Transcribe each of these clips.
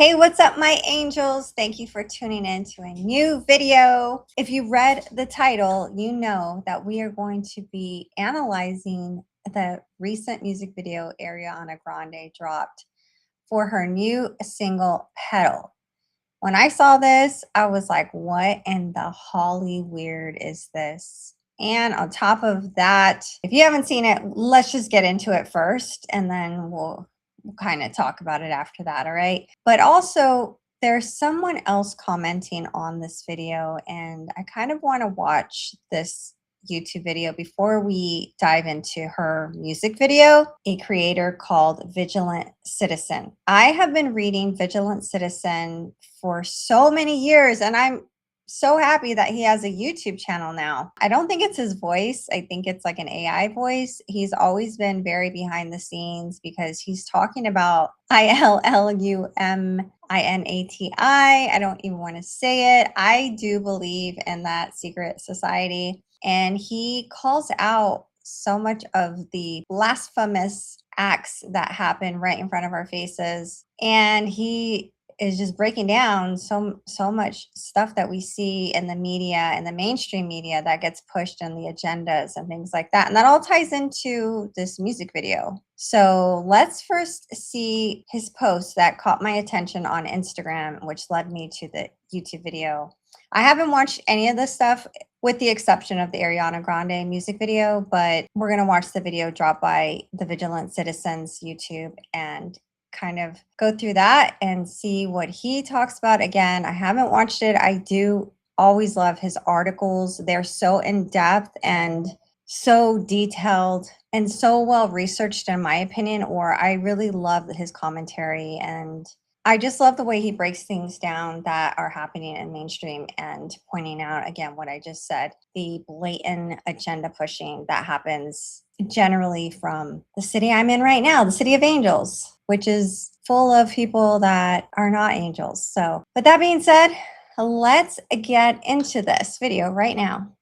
Hey, what's up, my angels? Thank you for tuning in to a new video. If you read the title, you know that we are going to be analyzing the recent music video Ariana Grande dropped for her new single, Petal. When I saw this, I was like, what in the holly weird is this? And on top of that, if you haven't seen it, let's just get into it first and then we'll kind of talk about it after that, all right? But also, there's someone else commenting on this video, and I kind of want to watch this YouTube video before we dive into her music video, a creator called Vigilant Citizen. I have been reading Vigilant Citizen for so many years, and I'm so happy that he has a YouTube channel now. I don't think it's his voice. I think it's like an AI voice. He's always been very behind the scenes because he's talking about ILLUMINATI. I don't even want to say it. I do believe in that secret society. And he calls out so much of the blasphemous acts that happen right in front of our faces. And he is just breaking down so much stuff that we see in the media and the mainstream media that gets pushed in the agendas and things like that. And that all ties into this music video. So let's first see his post that caught my attention on Instagram, which led me to the YouTube video. I haven't watched any of this stuff with the exception of the Ariana Grande music video, but we're going to watch the video dropped by the Vigilant Citizens YouTube and kind of go through that and see what he talks about. Again, I haven't watched it. I do always love his articles. They're so in-depth and so detailed and so well researched in my opinion, or I really love his commentary, and I just love the way he breaks things down that are happening in mainstream and pointing out, again, what I just said, the blatant agenda pushing that happens generally from the city I'm in right now, the city of angels, which is full of people that are not angels. So with that being said, let's get into this video right now.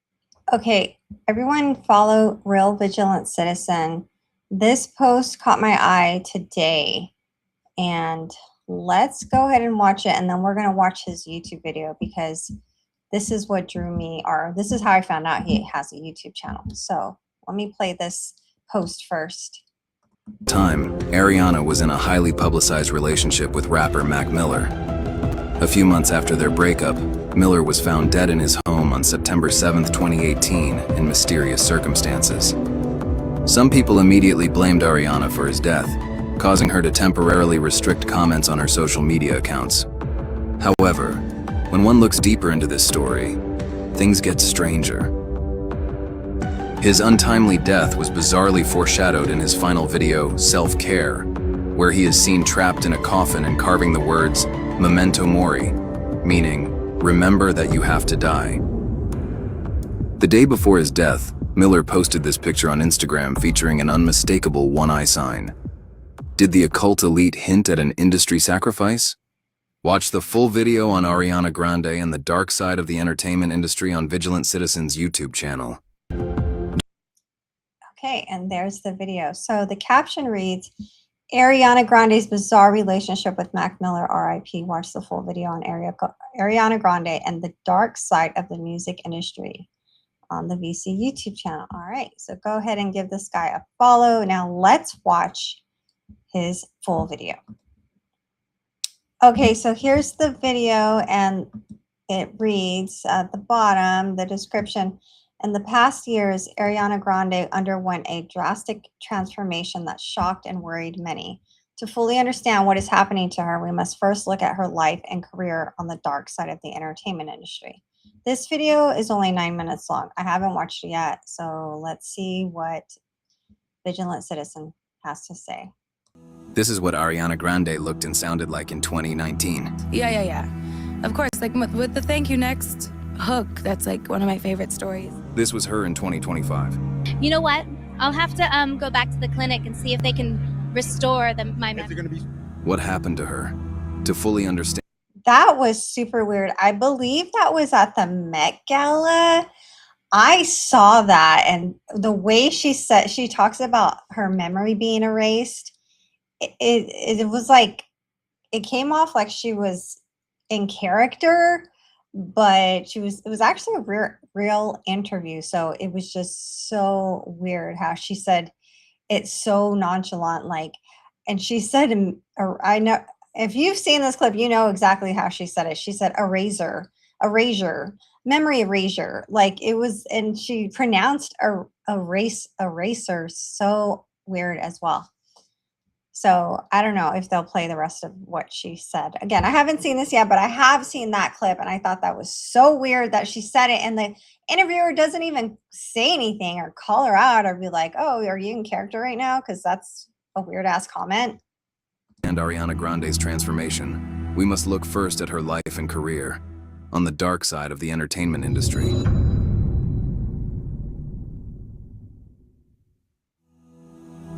Okay, everyone follow Real Vigilant Citizen. This post caught my eye today, and let's go ahead and watch it, and then we're going to watch his YouTube video because this is what drew me, or this is how I found out he has a YouTube channel. So let me play this post first. Ariana was in a highly publicized relationship with rapper Mac Miller. A few months after their breakup, Miller was found dead in his home on September 7, 2018, in mysterious circumstances. Some people immediately blamed Ariana for his death, causing her to temporarily restrict comments on her social media accounts. However, when one looks deeper into this story, things get stranger. His untimely death was bizarrely foreshadowed in his final video, Self-Care, where he is seen trapped in a coffin and carving the words, Memento Mori, meaning, remember that you have to die. The day before his death, Miller posted this picture on Instagram featuring an unmistakable one-eye sign. Did the occult elite hint at an industry sacrifice? Watch the full video on Ariana Grande and the dark side of the entertainment industry on Vigilant Citizen's YouTube channel. Okay, and there's the video. So the caption reads, Ariana Grande's bizarre relationship with Mac Miller, RIP. Watch the full video on Ariana Grande and the dark side of the music industry on the VC YouTube channel. All right, so go ahead and give this guy a follow. Now let's watch his full video. Okay, so here's the video, and it reads at the bottom, the description. In the past years, Ariana Grande underwent a drastic transformation that shocked and worried many. To fully understand what is happening to her, we must first look at her life and career on the dark side of the entertainment industry. This video is only 9 minutes long. I haven't watched it yet, so let's see what Vigilant Citizen has to say. This is what Ariana Grande looked and sounded like in 2019. Yeah. Of course, like with the Thank You Next hook, that's like one of my favorite stories. This was her in 2025. You know what? I'll have to go back to the clinic and see if they can restore my memory. What happened to her? To fully understand. That was super weird. I believe that was at the Met Gala. I saw that, and the way she talks about her memory being erased, it was like it came off like she was in character, but it was actually a real interview. So it was just so weird how she said it's so nonchalant, like, and she said, I know if you've seen this clip, you know exactly how she said it. She said erasure, memory erasure. Like it was, and she pronounced eraser so weird as well. So I don't know if they'll play the rest of what she said. Again, I haven't seen this yet, but I have seen that clip, and I thought that was so weird that she said it, and the interviewer doesn't even say anything or call her out or be like, "Oh, are you in character right now?" Because that's a weird ass comment. And Ariana Grande's transformation, we must look first at her life and career on the dark side of the entertainment industry.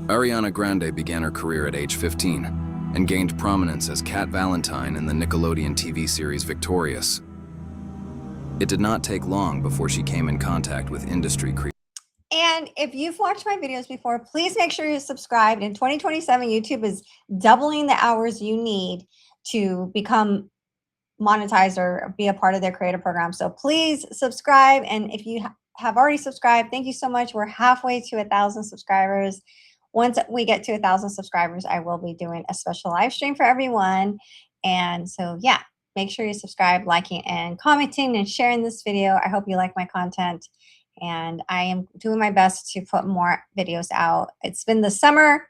Ariana Grande began her career at age 15 and gained prominence as Cat Valentine in the Nickelodeon TV series Victorious. It did not take long before she came in contact with industry creators. And if you've watched my videos before, please make sure you're subscribed. In 2027, YouTube is doubling the hours you need to become monetized or be a part of their creator program. So please subscribe. And if you have already subscribed, thank you so much. We're halfway to 1,000 subscribers. Once we get to 1,000 subscribers, I will be doing a special live stream for everyone. And so, yeah, make sure you subscribe, liking, and commenting and sharing this video. I hope you like my content. And I am doing my best to put more videos out. It's been the summer.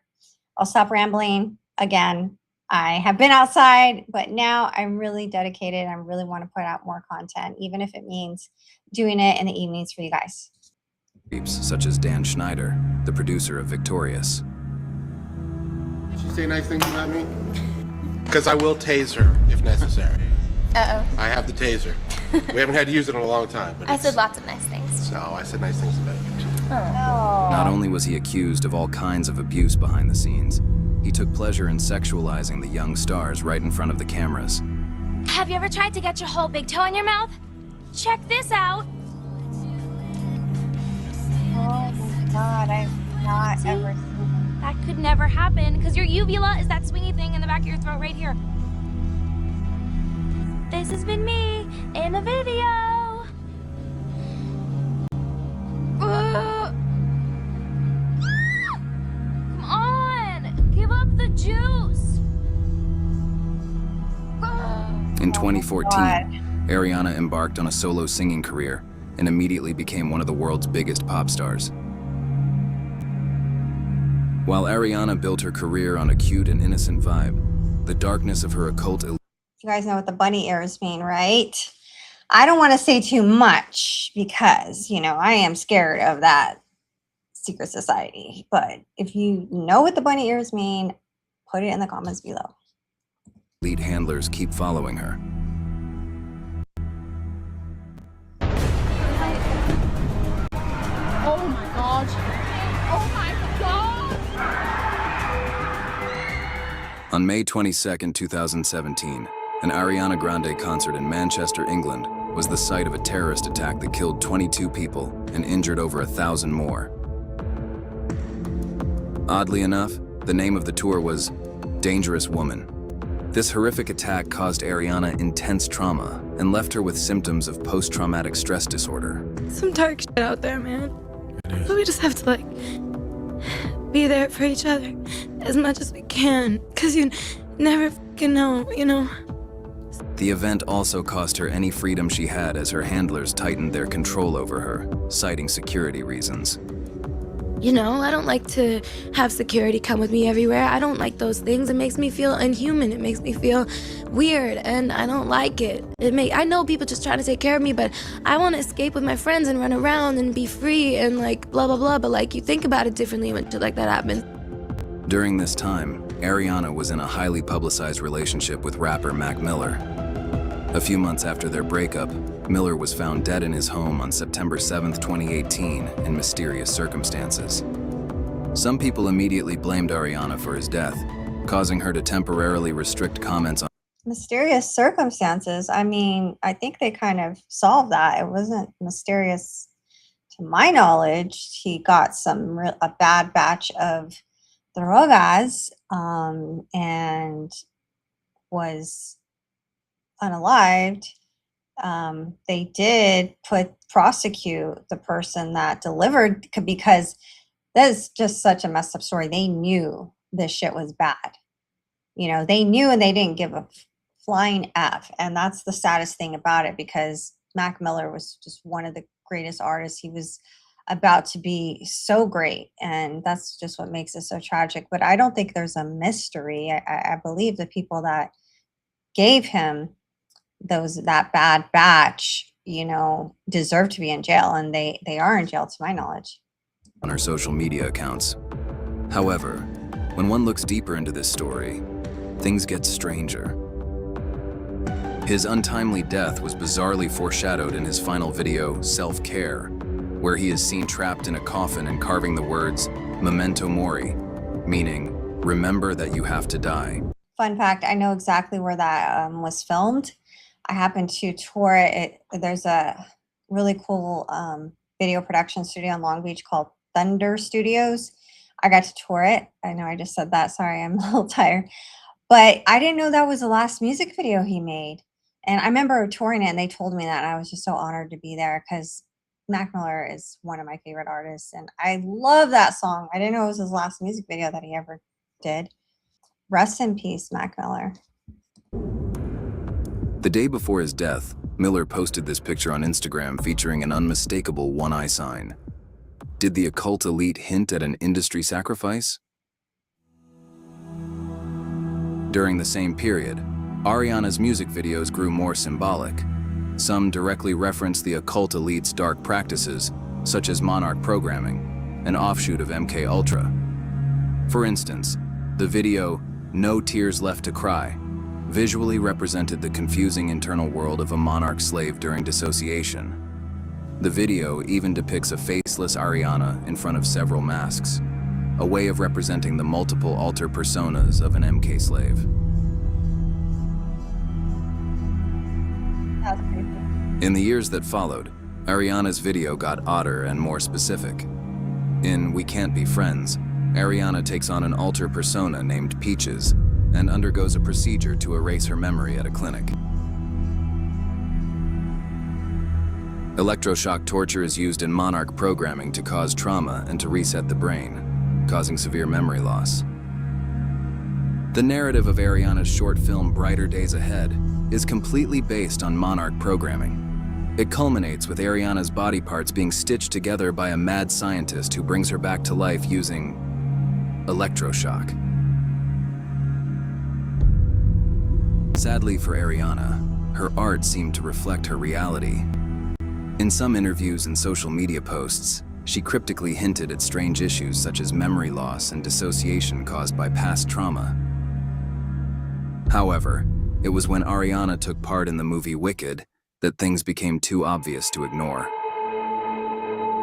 I'll stop rambling. Again, I have been outside, but now I'm really dedicated. I really want to put out more content, even if it means doing it in the evenings for you guys. Such as Dan Schneider, the producer of Victorious. Did she say nice things about me? Because I will tase her if necessary. Uh-oh. I have the taser. We haven't had to use it in a long time. But I said lots of nice things. No, I said nice things about you too. Oh. Not only was he accused of all kinds of abuse behind the scenes, he took pleasure in sexualizing the young stars right in front of the cameras. Have you ever tried to get your whole big toe in your mouth? Check this out. Oh my God, I've not ever seen That could never happen because your uvula is that swingy thing in the back of your throat right here. This has been me in a video. Come on, give up the juice. In 2014, Ariana embarked on a solo singing career and immediately became one of the world's biggest pop stars. While Ariana built her career on a cute and innocent vibe, the darkness of her occult. You guys know what the bunny ears mean, right? I don't want to say too much because, you know, I am scared of that secret society. But if you know what the bunny ears mean, put it in the comments below. Lead handlers keep following her. Oh my God. Oh my God. On May 22, 2017, an Ariana Grande concert in Manchester, England, was the site of a terrorist attack that killed 22 people and injured over 1,000 more. Oddly enough, the name of the tour was Dangerous Woman. This horrific attack caused Ariana intense trauma and left her with symptoms of post-traumatic stress disorder. Some dark shit out there, man. But we just have to, like, be there for each other as much as we can. Because you never fucking know, you know? The event also cost her any freedom she had as her handlers tightened their control over her, citing security reasons. You know, I don't like to have security come with me everywhere. I don't like those things. It makes me feel inhuman. It makes me feel weird, and I don't like it. I know people just trying to take care of me, but I want to escape with my friends and run around and be free and like blah, blah, blah. But like you think about it differently when shit like that happens. During this time, Ariana was in a highly publicized relationship with rapper Mac Miller. A few months after their breakup, Miller was found dead in his home on September 7, 2018, in mysterious circumstances. Some people immediately blamed Ariana for his death, causing her to temporarily restrict comments on Mysterious circumstances. I mean, I think they kind of solved that. It wasn't mysterious to my knowledge. He got a bad batch of drogas, and was unalived, they did prosecute the person that delivered, because that is just such a messed up story. They knew this shit was bad. They knew, and they didn't give a flying F. And that's the saddest thing about it, because Mac Miller was just one of the greatest artists. He was about to be so great, and that's just what makes it so tragic. But I don't think there's a mystery. I believe the people that gave him that bad batch, deserve to be in jail, and they are in jail, to my knowledge. On her social media accounts. However, when one looks deeper into this story, things get stranger. His untimely death was bizarrely foreshadowed in his final video, Self-Care, where he is seen trapped in a coffin and carving the words, Memento Mori, meaning, remember that you have to die. Fun fact, I know exactly where that was filmed. I happened to tour it. There's a really cool video production studio in Long Beach called Thunder Studios. I got to tour it. I know I just said that. Sorry, I'm a little tired. But I didn't know that was the last music video he made. And I remember touring it, and they told me that, and I was just so honored to be there, because Mac Miller is one of my favorite artists, and I love that song. I didn't know it was his last music video that he ever did. Rest in peace, Mac Miller. The day before his death, Miller posted this picture on Instagram featuring an unmistakable one-eye sign. Did the occult elite hint at an industry sacrifice? During the same period, Ariana's music videos grew more symbolic. Some directly referenced the occult elite's dark practices, such as monarch programming, an offshoot of MK Ultra. For instance, the video, No Tears Left to Cry, visually represented the confusing internal world of a monarch slave during dissociation. The video even depicts a faceless Ariana in front of several masks, a way of representing the multiple alter personas of an MK slave. In the years that followed, Ariana's video got odder and more specific. In We Can't Be Friends, Ariana takes on an alter persona named Peaches and undergoes a procedure to erase her memory at a clinic. Electroshock torture is used in monarch programming to cause trauma and to reset the brain, causing severe memory loss. The narrative of Ariana's short film Brighter Days Ahead is completely based on monarch programming. It culminates with Ariana's body parts being stitched together by a mad scientist who brings her back to life using electroshock. Sadly for Ariana, her art seemed to reflect her reality. In some interviews and social media posts, she cryptically hinted at strange issues such as memory loss and dissociation caused by past trauma. However, it was when Ariana took part in the movie Wicked that things became too obvious to ignore.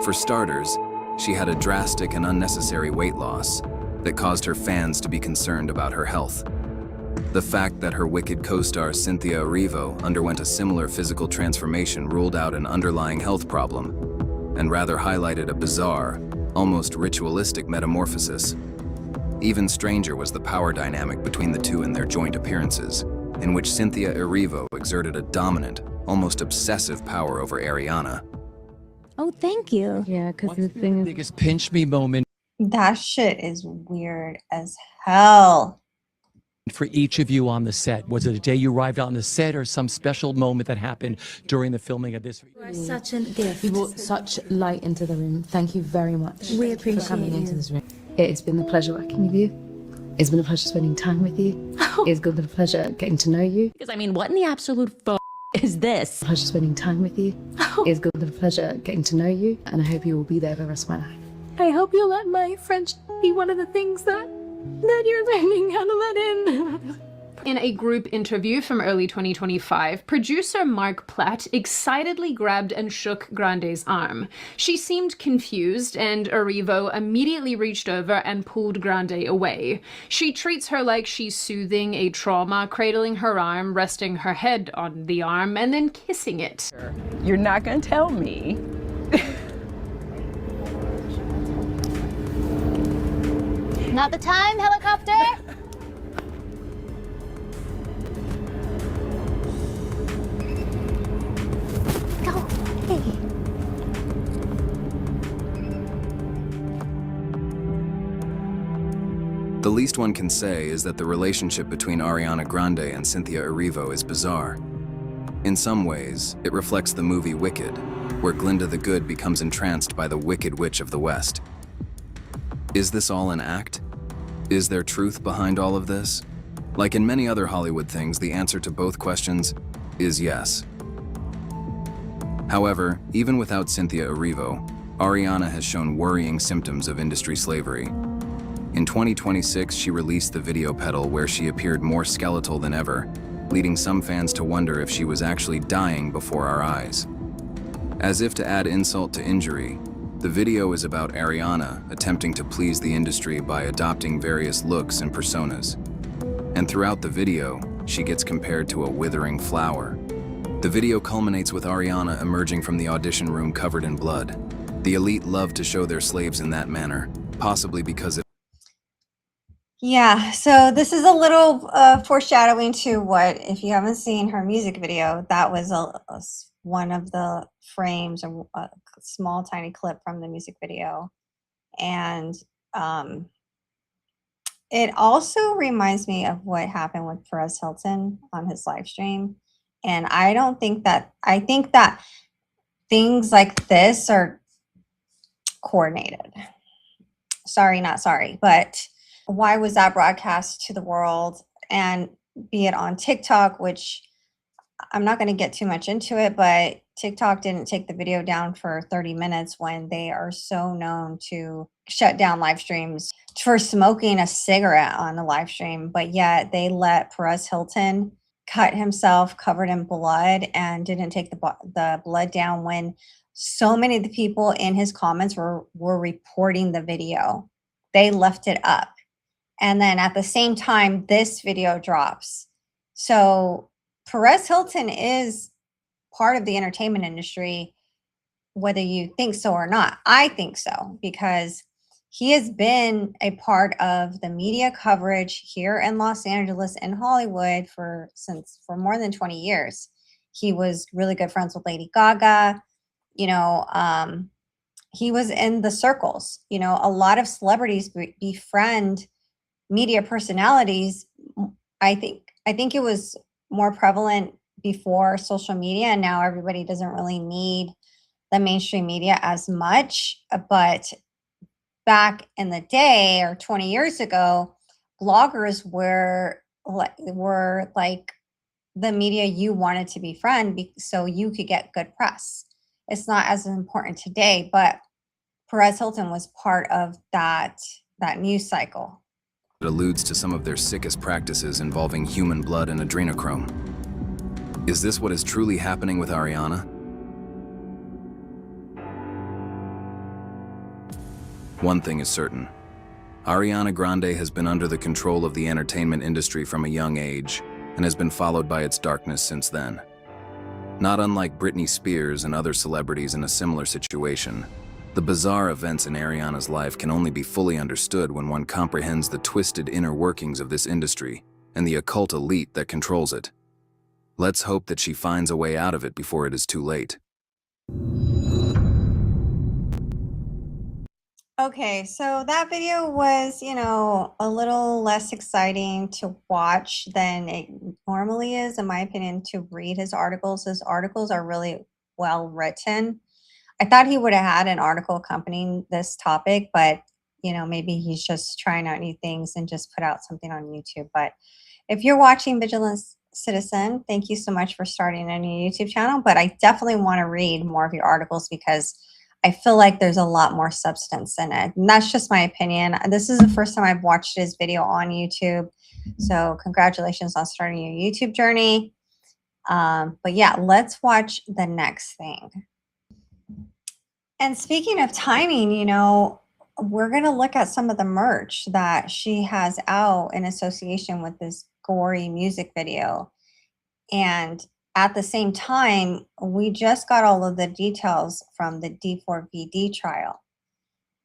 For starters, she had a drastic and unnecessary weight loss that caused her fans to be concerned about her health. The fact that her Wicked co-star Cynthia Erivo underwent a similar physical transformation ruled out an underlying health problem, and rather highlighted a bizarre, almost ritualistic metamorphosis. Even stranger was the power dynamic between the two in their joint appearances, in which Cynthia Erivo exerted a dominant, almost obsessive power over Ariana. Oh, thank you. Yeah, because the thing is, biggest pinch me moment That shit is weird as hell. for each of you on the set. Was it a day you arrived on the set or some special moment that happened during the filming of this? You are such a gift. you brought such light into the room. Thank you very much We for appreciate coming into you. this room. It's been a pleasure working with you. It's been a pleasure spending time with you. It's been a pleasure getting to know you. Because I mean, what in the absolute is this? Pleasure spending time with you. It's been a pleasure getting to know you, and I hope you will be there for the rest of my life. I hope you'll let my French be one of the things that you're learning how to let in. In a group interview from early 2025, producer Mark Platt excitedly grabbed and shook Grande's arm. She seemed confused, and Erivo immediately reached over and pulled Grande away. She treats her like she's soothing a trauma, cradling her arm, resting her head on the arm, and then kissing it. You're not gonna tell me. Not the time, helicopter! least one can say is that the relationship between Ariana Grande and Cynthia Erivo is bizarre. In some ways, it reflects the movie Wicked, where Glinda the Good becomes entranced by the Wicked Witch of the West. Is this all an act? Is there truth behind all of this? Like in many other Hollywood things, the answer to both questions is yes. However, even without Cynthia Erivo, Ariana has shown worrying symptoms of industry slavery. In 2026, she released the video Petal, where she appeared more skeletal than ever, leading some fans to wonder if she was actually dying before our eyes. As if to add insult to injury, the video is about Ariana attempting to please the industry by adopting various looks and personas. And throughout the video, she gets compared to a withering flower. The video culminates with Ariana emerging from the audition room covered in blood. The elite love to show their slaves in that manner, possibly because it Yeah, so this is a little foreshadowing to what, if you haven't seen her music video, that was one of the frames, a small tiny clip from the music video. And it also reminds me of what happened with Perez Hilton on his live stream. And I think that things like this are coordinated. Sorry, not sorry, but why was that broadcast to the world? And be it on TikTok, which I'm not going to get too much into it, but TikTok didn't take the video down for 30 minutes when they are so known to shut down live streams for smoking a cigarette on the live stream. But yet they let Perez Hilton cut himself covered in blood and didn't take the blood down when so many of the people in his comments were reporting the video. They left it up. And then at the same time, this video drops. So Perez Hilton is part of the entertainment industry, whether you think so or not. I think so, because he has been a part of the media coverage here in Los Angeles and Hollywood for more than 20 years. He was really good friends with Lady Gaga. He was in the circles. A lot of celebrities befriend media personalities. I think it was more prevalent before social media, and now everybody doesn't really need the mainstream media as much. But back in the day, or 20 years ago, bloggers were like the media you wanted to befriend so you could get good press. It's not as important today, but Perez Hilton was part of that news cycle. It alludes to some of their sickest practices involving human blood and adrenochrome. Is this what is truly happening with Ariana? One thing is certain. Ariana Grande has been under the control of the entertainment industry from a young age and has been followed by its darkness since then. Not unlike Britney Spears and other celebrities in a similar situation, the bizarre events in Ariana's life can only be fully understood when one comprehends the twisted inner workings of this industry and the occult elite that controls it. Let's hope that she finds a way out of it before it is too late. Okay, so that video was, a little less exciting to watch than it normally is, in my opinion, to read his articles. His articles are really well written. I thought he would have had an article accompanying this topic, but, maybe he's just trying out new things and just put out something on YouTube. But if you're watching Vigilant Citizen, thank you so much for starting a new YouTube channel. But I definitely want to read more of your articles because I feel like there's a lot more substance in it. And that's just my opinion. This is the first time I've watched his video on YouTube. So congratulations on starting your YouTube journey. But yeah, let's watch the next thing. And speaking of timing, we're going to look at some of the merch that she has out in association with this gory music video. And at the same time, we just got all of the details from the D4VD trial.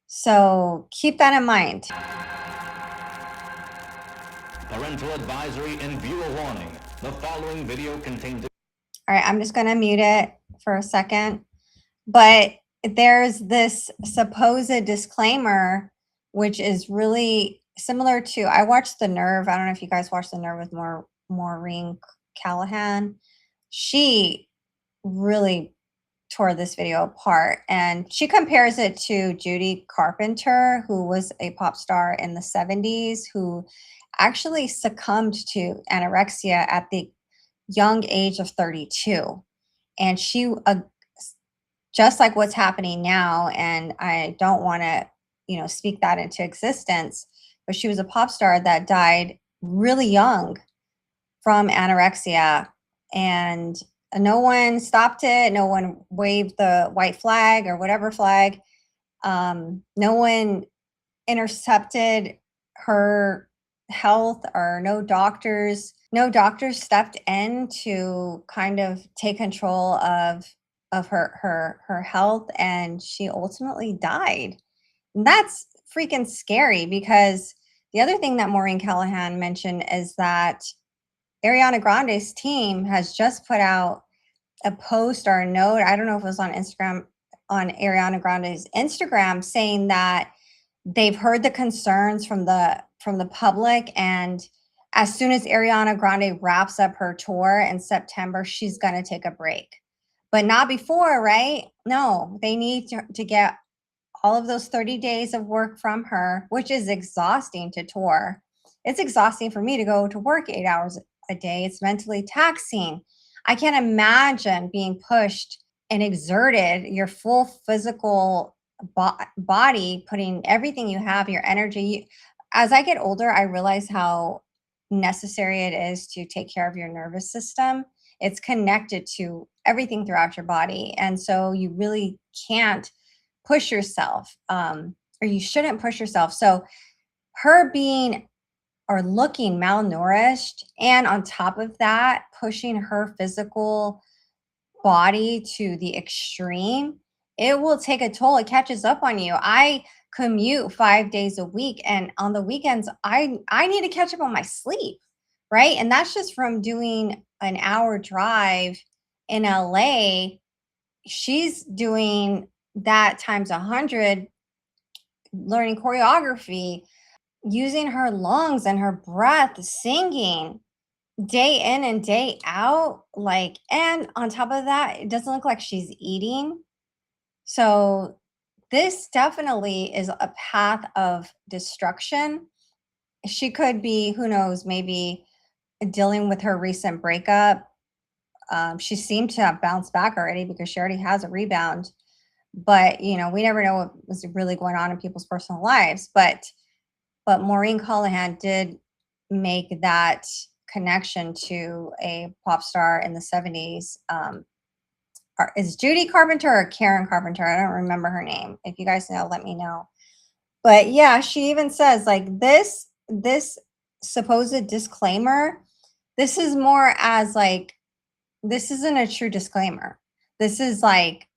So keep that in mind. Parental advisory and viewer warning. The following video contains... All right, I'm just going to mute it for a second. But there's this supposed disclaimer, which is really similar to, I watched The Nerve. I don't know if you guys watched The Nerve with Maureen Callahan. She really tore this video apart, and she compares it to Judy Carpenter, who was a pop star in the 70s, who actually succumbed to anorexia at the young age of 32. And she, just like what's happening now, and I don't want to, speak that into existence, but she was a pop star that died really young from anorexia, and no one stopped it. No one waved the white flag or whatever flag. No one intercepted her health, or no doctors stepped in to kind of take control of her health, and she ultimately died. And that's freaking scary, because the other thing that Maureen Callahan mentioned is that Ariana Grande's team has just put out a post or a note. I don't know if it was on Instagram, on Ariana Grande's Instagram, saying that they've heard the concerns from the public, and as soon as Ariana Grande wraps up her tour in September, she's going to take a break. But not before, right? No, they need to get all of those 30 days of work from her, which is exhausting to tour. It's exhausting for me to go to work 8 hours a day. It's mentally taxing. I can't imagine being pushed and exerted, your full physical body, putting everything you have, your energy. As I get older, I realize how necessary it is to take care of your nervous system. It's connected to everything throughout your body. And so you really can't push yourself, or you shouldn't push yourself. So her being or looking malnourished, and on top of that, pushing her physical body to the extreme, it will take a toll. It catches up on you. I commute 5 days a week, and on the weekends, I need to catch up on my sleep, right? And that's just from doing an hour drive in LA. She's doing that times 100, learning choreography, using her lungs and her breath, singing day in and day out. Like, and on top of that, it doesn't look like she's eating. So this definitely is a path of destruction. She could be, who knows, maybe dealing with her recent breakup. She seemed to have bounced back already, because she already has a rebound. But, we never know what was really going on in people's personal lives. But Maureen Callahan did make that connection to a pop star in the 70s. Is Judy Carpenter or Karen Carpenter? I don't remember her name. If you guys know, let me know. But yeah, she even says, like, this supposed disclaimer, this is more as like, this isn't a true disclaimer. This is like,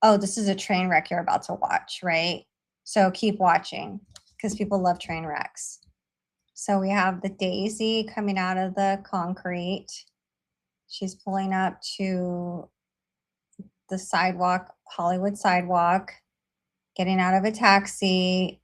oh, this is a train wreck you're about to watch, right? So keep watching, because people love train wrecks. So we have the Daisy coming out of the concrete. She's pulling up to the sidewalk, Hollywood sidewalk, getting out of a taxi.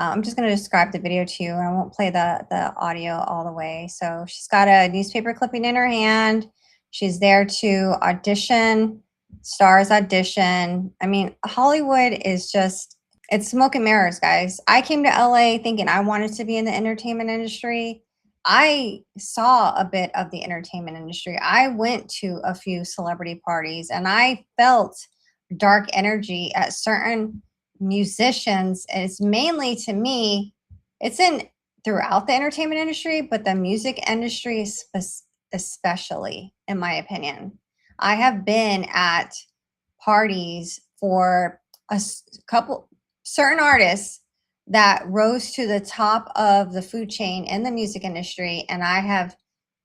I'm just going to describe the video to you, and I won't play the audio all the way. So she's got a newspaper clipping in her hand. She's there to audition, stars audition. I mean, Hollywood is just, it's smoke and mirrors, guys. I came to LA thinking I wanted to be in the entertainment industry. I saw a bit of the entertainment industry. I went to a few celebrity parties, and I felt dark energy at certain musicians. And it's mainly, to me, it's in throughout the entertainment industry, but the music industry especially, in my opinion. I have been at parties for a couple certain artists that rose to the top of the food chain in the music industry, and I have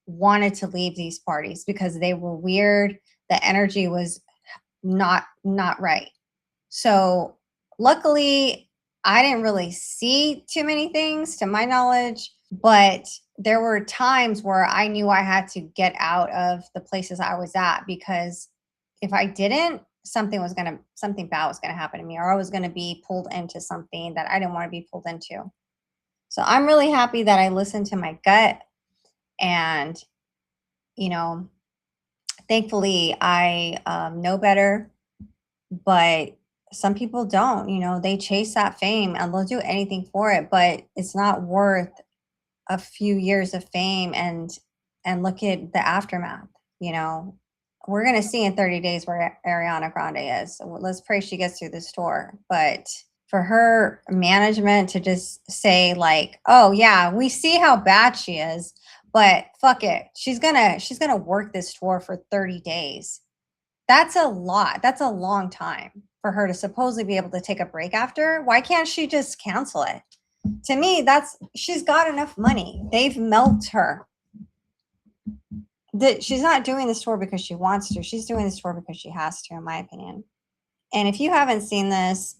wanted to leave these parties because they were weird. The energy was not right. So luckily, I didn't really see too many things to my knowledge, but there were times where I knew I had to get out of the places I was at, because if I didn't, something bad was gonna happen to me, or I was gonna be pulled into something that I didn't want to be pulled into. So I'm really happy that I listened to my gut. And, you know, thankfully I know better. But some people don't, you know, they chase that fame and they'll do anything for it, but it's not worth a few years of fame. And look at the aftermath, you know. We're going to see in 30 days where Ariana Grande is. So let's pray she gets through this tour. But for her management to just say like, oh yeah, we see how bad she is, but fuck it. She's going to work this tour for 30 days. That's a lot. That's a long time for her to supposedly be able to take a break after. Why can't she just cancel it? To me, she's got enough money. They've milked her. She's not doing this tour because she wants to. She's doing this tour because she has to, in my opinion. And if you haven't seen this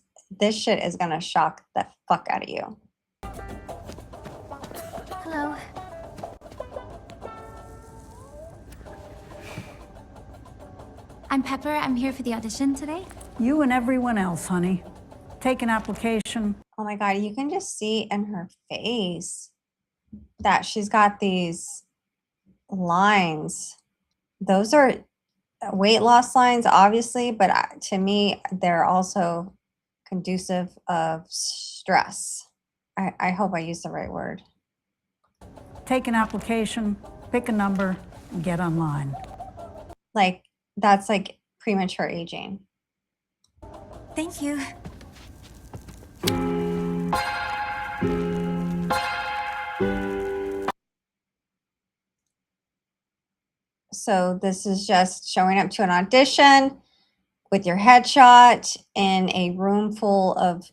shit is going to shock the fuck out of you. Hello. I'm Pepper. I'm here for the audition today. You and everyone else, honey. Take an application. Oh my God, you can just see in her face that she's got these lines. Those are weight loss lines, obviously, but to me, they're also conducive of stress. I hope I used the right word. Take an application, pick a number, and get online. Like, that's like premature aging. Thank you. So this is just showing up to an audition with your headshot in a room full of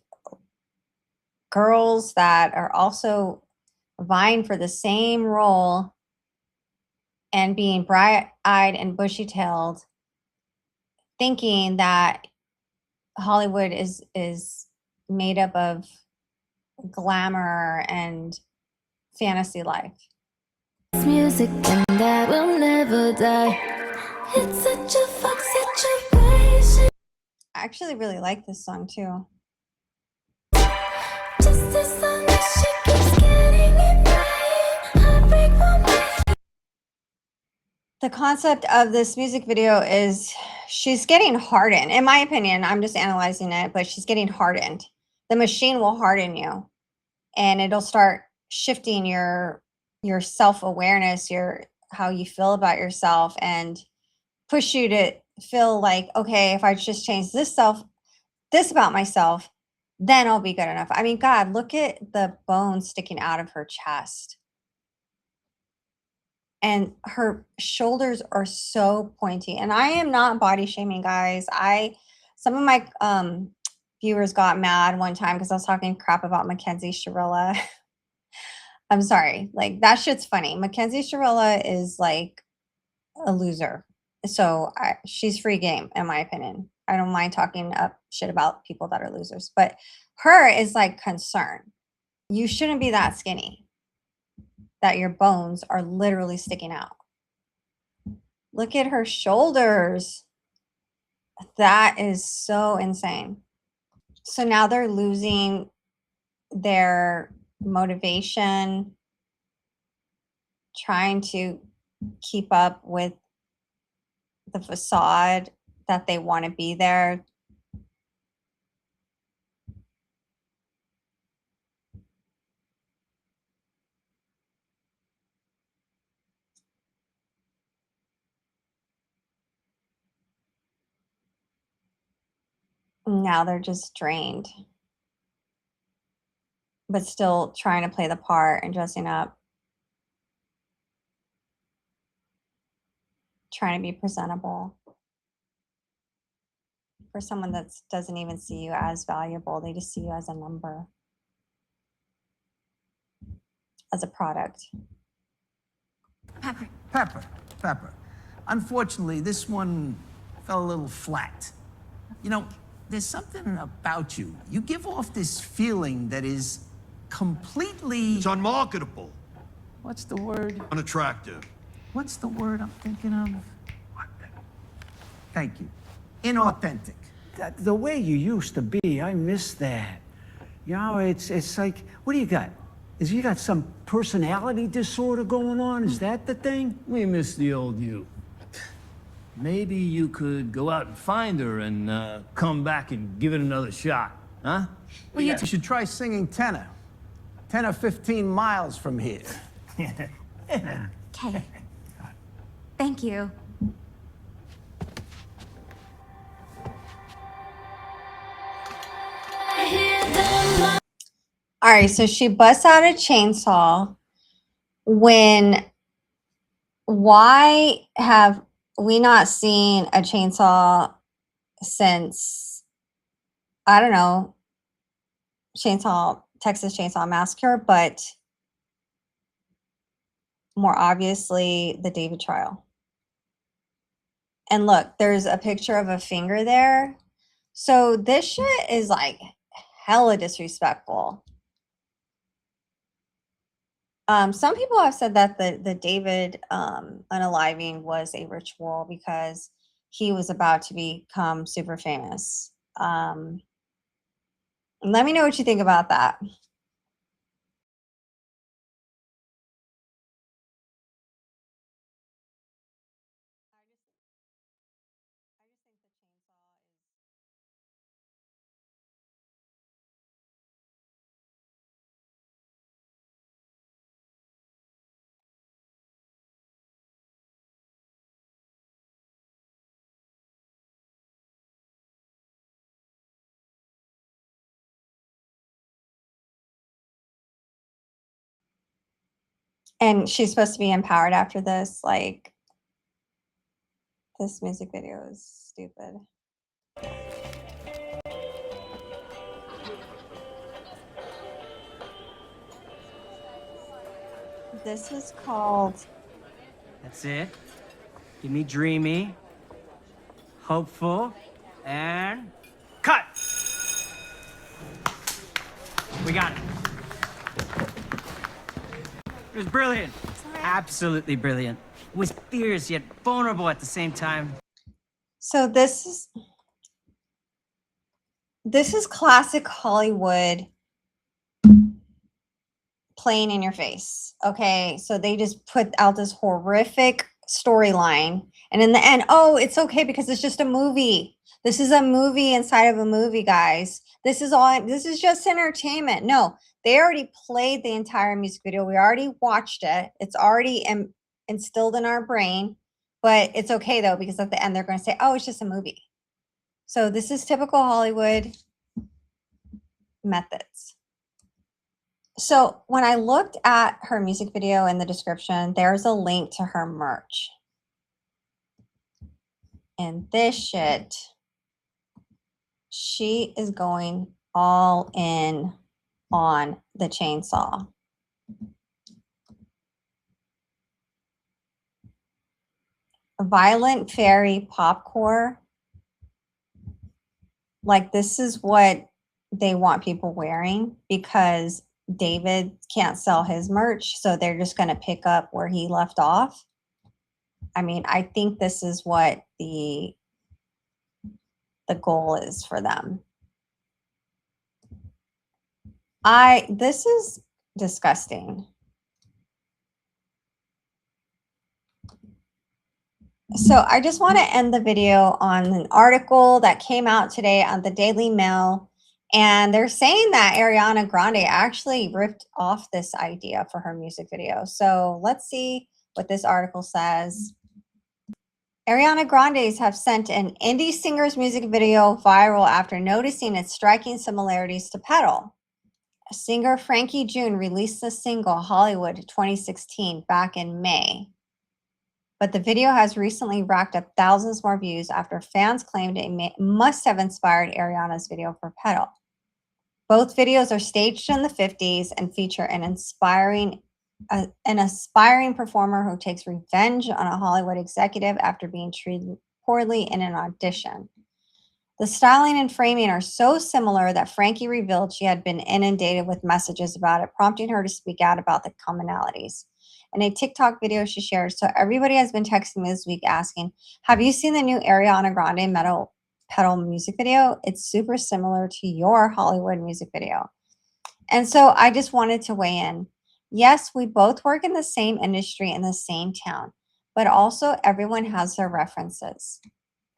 girls that are also vying for the same role and being bright-eyed and bushy-tailed, thinking that Hollywood is made up of glamour and fantasy life. It's music and that will never die. It's such a fuck situation. I actually really like this song too. Just as long as she keeps getting it right, I break my. The concept of this music video is she's getting hardened. In my opinion, I'm just analyzing it, but she's getting hardened. The machine will harden you and it'll start shifting your self-awareness, how you feel about yourself, and push you to feel like, okay, if I just change this about myself, then I'll be good enough. I mean, God, look at the bones sticking out of her chest. And her shoulders are so pointy. And I am not body shaming, guys. Some of my viewers got mad one time because I was talking crap about Mackenzie Shirilla. I'm sorry. Like, that shit's funny. Mackenzie Shirilla is like a loser. So she's free game, in my opinion. I don't mind talking up shit about people that are losers. But her is like concern. You shouldn't be that skinny, that your bones are literally sticking out. Look at her shoulders. That is so insane. So now they're losing their motivation, trying to keep up with the facade that they want to be there. Now they're just drained, but still trying to play the part and dressing up, trying to be presentable. For someone that doesn't even see you as valuable, they just see you as a number, as a product. Pepper. Unfortunately, this one fell a little flat. You know, there's something about you. You give off this feeling that is completely... It's unmarketable. What's the word? Unattractive. What's the word I'm thinking of? Thank you. Inauthentic. The way you used to be, I miss that. You know, it's like, what do you got? Is you got some personality disorder going on? Is that the thing? We miss the old you. Maybe you could go out and find her and come back and give it another shot, huh? Well, you should try singing tenor. 10 or 15 miles from here. Okay. Thank you. All right, so she busts out a chainsaw. Why have we not seen a chainsaw since, I don't know, Texas Chainsaw Massacre, but more obviously the David trial. And look, there's a picture of a finger there. So this shit is like hella disrespectful. Some people have said that the David unaliving was a ritual because he was about to become super famous. Let me know what you think about that. And she's supposed to be empowered after this. Like, this music video is stupid. This is called... That's it. Give me dreamy, hopeful, and cut! We got it. It was brilliant. Absolutely brilliant. It was fierce yet vulnerable at the same time. So this is classic Hollywood playing in your face. Okay, so they just put out this horrific storyline, and in the end, oh, it's okay because it's just a movie. This is a movie inside of a movie, guys. This is just entertainment. No, they already played the entire music video. We already watched it. It's already instilled in our brain, but it's okay though, because at the end they're going to say, oh, it's just a movie. So this is typical Hollywood methods. So when I looked at her music video in the description, there's a link to her merch. And this shit, she is going all in on the chainsaw. Violent Fairy Popcore. Like, this is what they want people wearing because David can't sell his merch, so they're just going to pick up where he left off. I mean, I think this is what the goal is for them. This is disgusting. So I just want to end the video on an article that came out today on the Daily Mail. And they're saying that Ariana Grande actually ripped off this idea for her music video. So let's see what this article says. Ariana Grande's have sent an indie singer's music video viral after noticing its striking similarities to Petal. Singer Frankie June released the single Hollywood 2016 back in May. But the video has recently racked up thousands more views after fans claimed it must have inspired Ariana's video for Petal. Both videos are staged in the 50s and feature an aspiring performer who takes revenge on a Hollywood executive after being treated poorly in an audition. The styling and framing are so similar that Frankie revealed she had been inundated with messages about it, prompting her to speak out about the commonalities. In a TikTok video she shared, so everybody has been texting me this week asking, have you seen the new Ariana Grande Petal music video? It's super similar to your Hollywood music video. And so I just wanted to weigh in. Yes, we both work in the same industry in the same town, but also everyone has their references.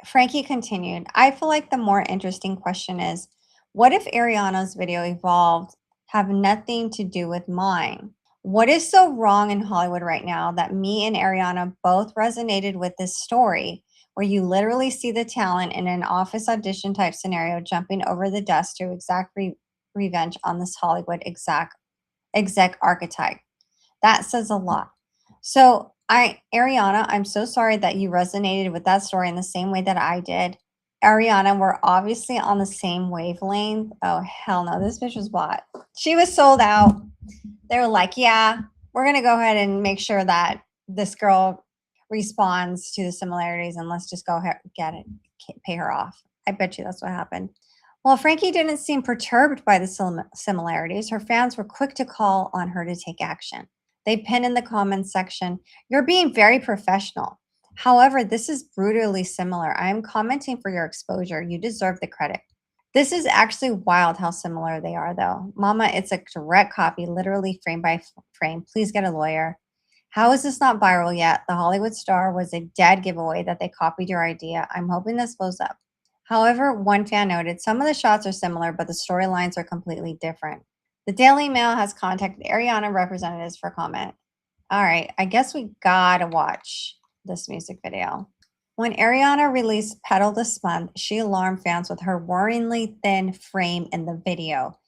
Frankie continued, I feel like the more interesting question is what if Ariana's video evolved have nothing to do with mine? What is so wrong in Hollywood right now that me and Ariana both resonated with this story where you literally see the talent in an office audition type scenario jumping over the desk to exact revenge on this Hollywood exec archetype? That says a lot. So, Ariana, I'm so sorry that you resonated with that story in the same way that I did. Ariana, we're obviously on the same wavelength. Oh, hell no. This bitch was bought. She was sold out. They were like, yeah, we're going to go ahead and make sure that this girl responds to the similarities and let's just go ahead and get it, pay her off. I bet you that's what happened. Well, Frankie didn't seem perturbed by the similarities. Her fans were quick to call on her to take action. They pinned in the comments section, you're being very professional. However, this is brutally similar. I am commenting for your exposure. You deserve the credit. This is actually wild how similar they are, though. Mama, it's a direct copy, literally frame by frame. Please get a lawyer. How is this not viral yet? The Hollywood star was a dead giveaway that they copied your idea. I'm hoping this blows up. However, one fan noted, some of the shots are similar, but the storylines are completely different. The Daily Mail has contacted Ariana representatives for comment. All right, I guess we gotta watch this music video. When Ariana released Petal this month, she alarmed fans with her worryingly thin frame in the video.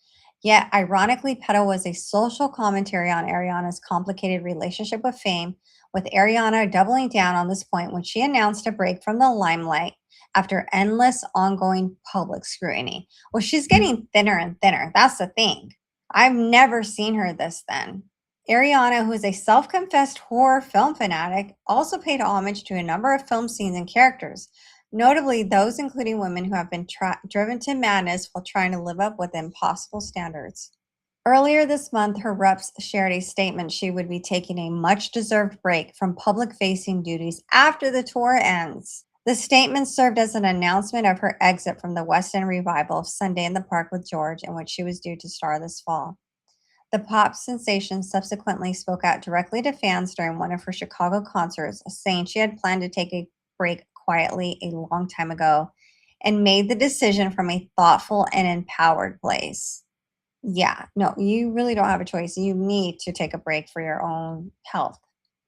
Yet, ironically, Petal was a social commentary on Ariana's complicated relationship with fame, with Ariana doubling down on this point when she announced a break from the limelight after endless ongoing public scrutiny. Well, she's getting thinner and thinner. That's the thing. I've never seen her this thin. Ariana, who is a self-confessed horror film fanatic, also paid homage to a number of film scenes and characters, notably those including women who have been driven to madness while trying to live up with impossible standards. Earlier this month, her reps shared a statement she would be taking a much-deserved break from public-facing duties after the tour ends. The statement served as an announcement of her exit from the West End revival of Sunday in the Park with George, in which she was due to star this fall. The pop sensation subsequently spoke out directly to fans during one of her Chicago concerts, saying she had planned to take a break quietly a long time ago and made the decision from a thoughtful and empowered place. Yeah, no, you really don't have a choice. You need to take a break for your own health.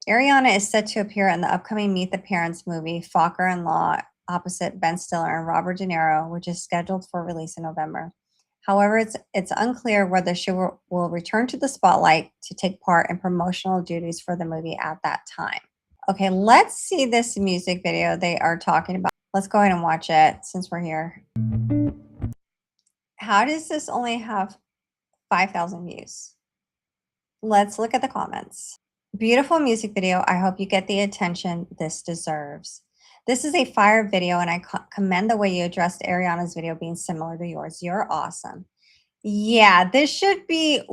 Ariana is set to appear in the upcoming Meet the Parents movie, Fokker and Law, opposite Ben Stiller and Robert De Niro, which is scheduled for release in November. However, it's unclear whether she will return to the spotlight to take part in promotional duties for the movie at that time. Okay, let's see this music video they are talking about. Let's go ahead and watch it since we're here. How does this only have 5,000 views? Let's look at the comments. Beautiful music video. I hope you get the attention this deserves. This is a fire video, and I commend the way you addressed Ariana's video being similar to yours. You're awesome. Yeah, this should be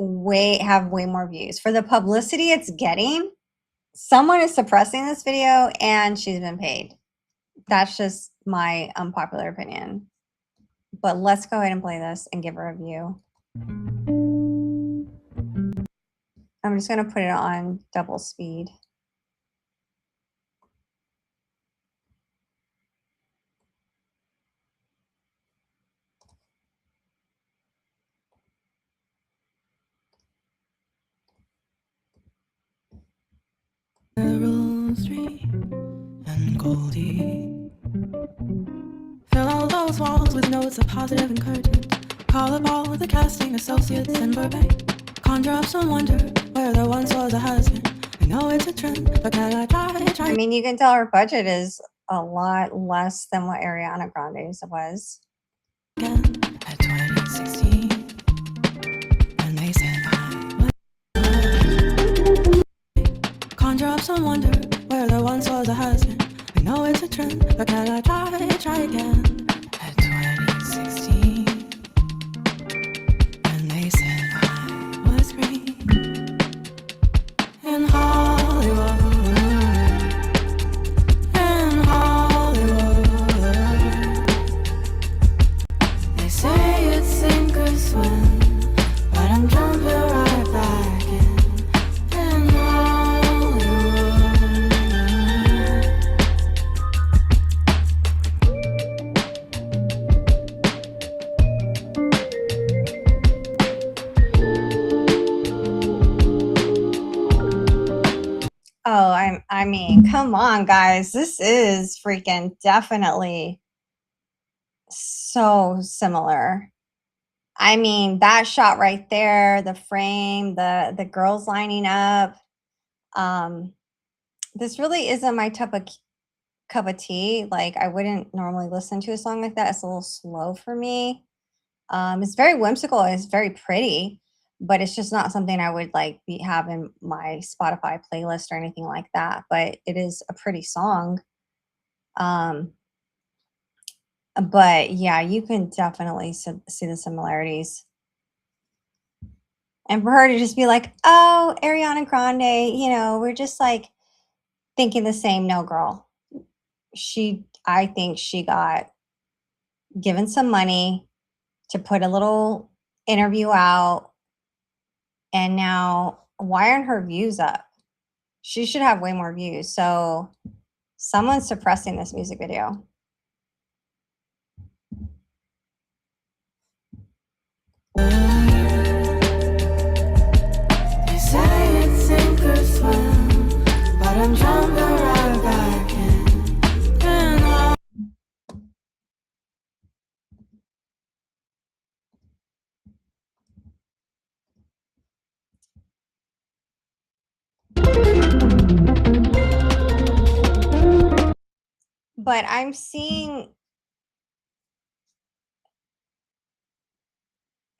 have way more views. For the publicity it's getting, someone is suppressing this video and she's been paid. That's just my unpopular opinion. But let's go ahead and play this and give a review. I'm just going to put it on double speed. And Goldie. Fill all those walls with notes of positive encouragement. Call up all the casting associates in Burbank. Conjure up some wonder where there once was a husband. I know it's a trend, but can I try? I mean, you can tell her budget is a lot less than what Ariana Grande's was. Again at 2016, and they said conjure up some wonder where there once was a husband. I know it's a trend, but can I try again at 2016, and they said I was free in Hollywood, in Hollywood. They say it's sink or swim, but I'm jumping right back in. come on, guys. This is freaking definitely so similar. I mean, that shot right there, the frame, the girls lining up. This really isn't my cup of tea. Like, I wouldn't normally listen to a song like that. It's a little slow for me. It's very whimsical. It's very pretty, but it's just not something I would like have in my Spotify playlist or anything like that. But it is a pretty song. But yeah, you can definitely see the similarities. And for her to just be like, oh, Ariana Grande, you know, we're just like thinking the same. No, girl. I think she got given some money to put a little interview out. And now, why aren't her views up? She should have way more views. So someone's suppressing this music video. They say it's sink or swim, but I'm jumping right back in. And I But I'm seeing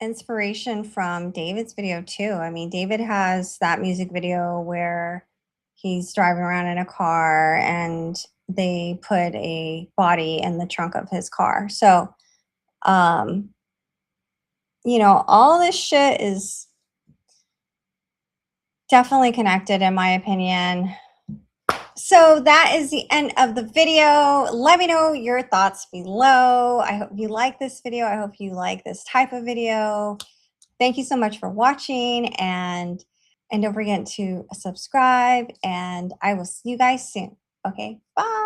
inspiration from David's video too. I mean, David has that music video where he's driving around in a car and they put a body in the trunk of his car. So, you know, all this shit is definitely connected in my opinion. So that is the end of the video. Let me know your thoughts below. I hope you like this video. I hope you like this type of video. Thank you so much for watching, and don't forget to subscribe, and I will see you guys soon. Okay, bye.